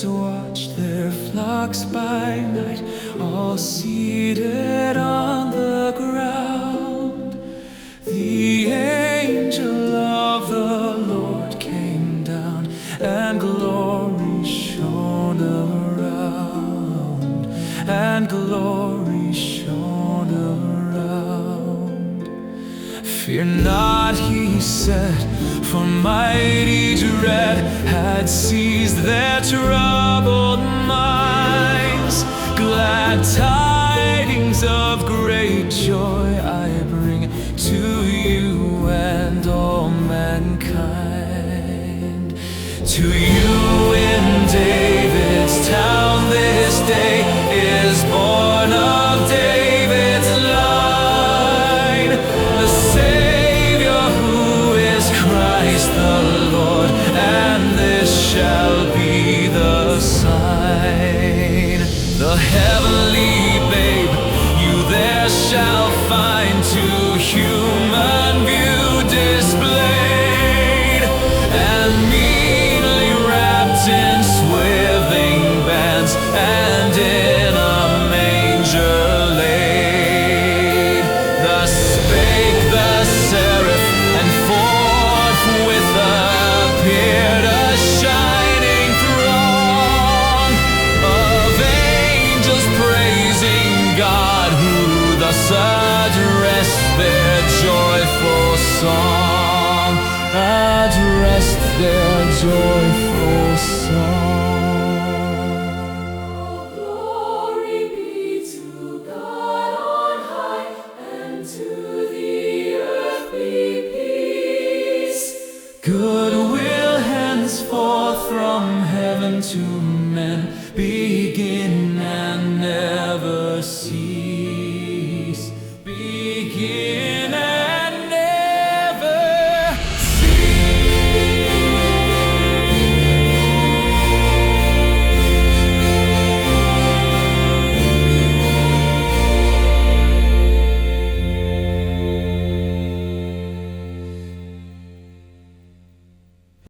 shepherds watched their flocks by night, all seated on the ground. The angel of the Lord came down, and glory shone around, and glory shone around. Fear not, he said, for mighty dread had seized their troubled minds. Glad tidings of great joy I bring to you and all mankind. To you in David's town this day is born of David's line the Savior who is Christ the Lord, and this shall be the sign. The heavenly babe you there shall find, to human view displayed, and meanly wrapped in swathing bands, and in a manger laid. Thus spake the seraph, and forthwith appeared a shining throng of angels praising God, who thus addressed their joyful song, addressed their joyful song. Glory be to God on high, and to the earth be peace. Goodwill henceforth from heaven to men, begin and never cease.